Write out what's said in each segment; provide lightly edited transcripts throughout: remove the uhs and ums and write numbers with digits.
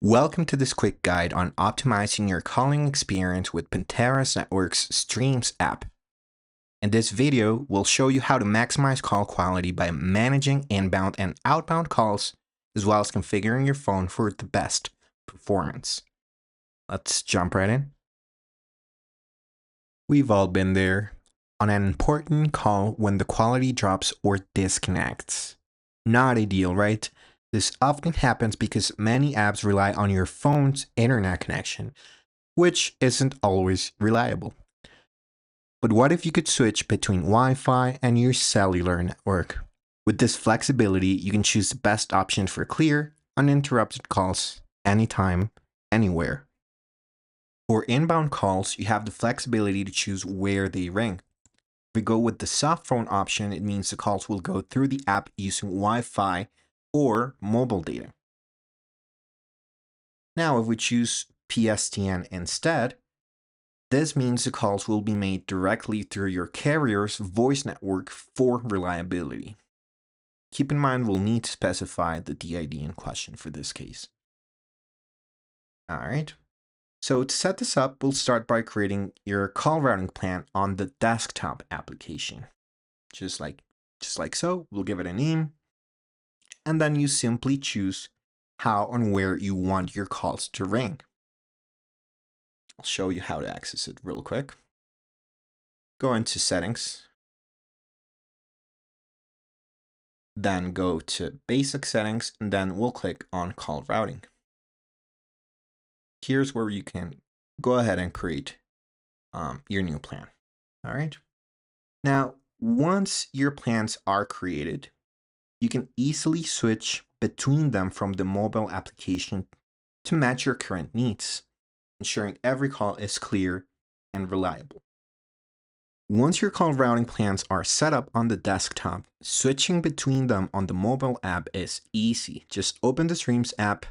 Welcome to this quick guide on optimizing your calling experience with Pentera Networks Streams app. In this video, we'll show you how to maximize call quality by managing inbound and outbound calls, as well as configuring your phone for the best performance. Let's jump right in. We've all been there on an important call when the quality drops or disconnects. Not ideal, right? This often happens because many apps rely on your phone's internet connection, which isn't always reliable. But what if you could switch between Wi-Fi and your cellular network? With this flexibility, you can choose the best option for clear, uninterrupted calls anytime, anywhere. For inbound calls, you have the flexibility to choose where they ring. If we go with the soft phone option, it means the calls will go through the app using Wi-Fi or mobile data. Now, if we choose PSTN instead, this means the calls will be made directly through your carrier's voice network for reliability. Keep in mind, we'll need to specify the DID in question for this case. All right. So to set this up, we'll start by creating your call routing plan on the desktop application. Just like so, we'll give it a name. And then you simply choose how and where you want your calls to ring. I'll show you how to access it real quick. Go into settings. Then go to basic settings, and then we'll click on call routing. Here's where you can go ahead and create your new plan. All right. Now, once your plans are created, you can easily switch between them from the mobile application to match your current needs, ensuring every call is clear and reliable. Once your call routing plans are set up on the desktop, switching between them on the mobile app is easy. Just open the Streams app,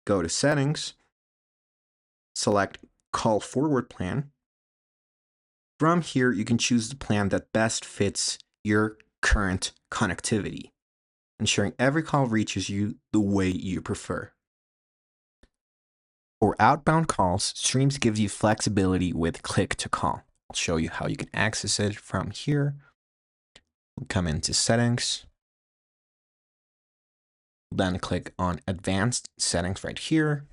go to Settings, select Call Forward Plan. From here, you can choose the plan that best fits your current connectivity, ensuring every call reaches you the way you prefer. For outbound calls, Streams gives you flexibility with click to call. I'll show you how you can access it from here. We'll come into settings, then click on advanced settings right here,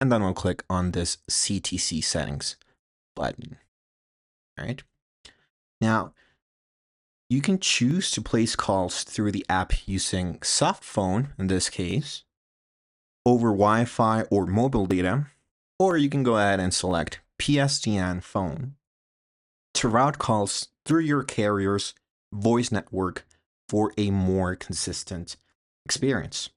and then we'll click on this CTC settings button. All right. Now, you can choose to place calls through the app using soft phone, in this case, over Wi-Fi or mobile data, or you can go ahead and select PSTN phone to route calls through your carrier's voice network for a more consistent experience.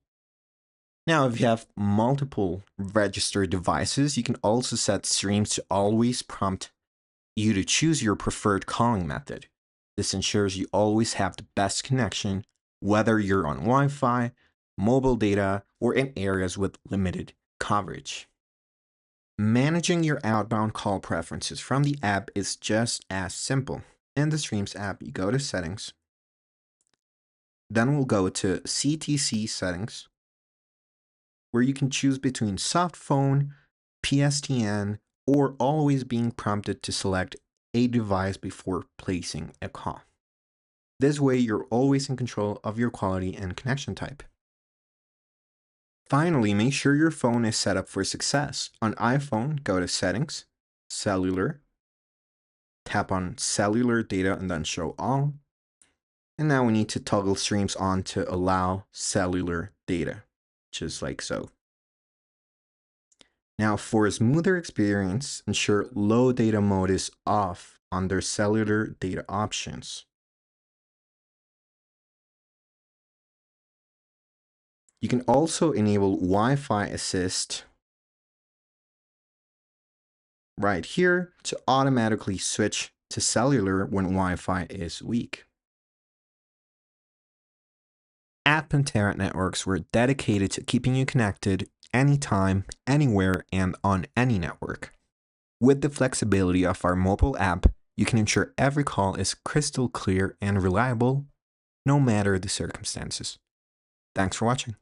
Now, if you have multiple registered devices, you can also set Streams to always prompt you to choose your preferred calling method. This ensures you always have the best connection, whether you're on Wi-Fi, mobile data, or in areas with limited coverage. Managing your outbound call preferences from the app is just as simple. In the Streams app, you go to Settings. Then we'll go to CTC Settings, where you can choose between soft phone, PSTN, or always being prompted to select a device before placing a call. This way, you're always in control of your quality and connection type. Finally, make sure your phone is set up for success. On iPhone, go to Settings, Cellular, tap on Cellular Data, and then Show All. And now we need to toggle Streams on to allow cellular data, just like so. Now, for a smoother experience, ensure low data mode is off under cellular data options. You can also enable Wi-Fi assist right here to automatically switch to cellular when Wi-Fi is weak. At Pentera Networks, we're dedicated to keeping you connected anytime, anywhere, and on any network. With the flexibility of our mobile app, you can ensure every call is crystal clear and reliable, no matter the circumstances. Thanks for watching.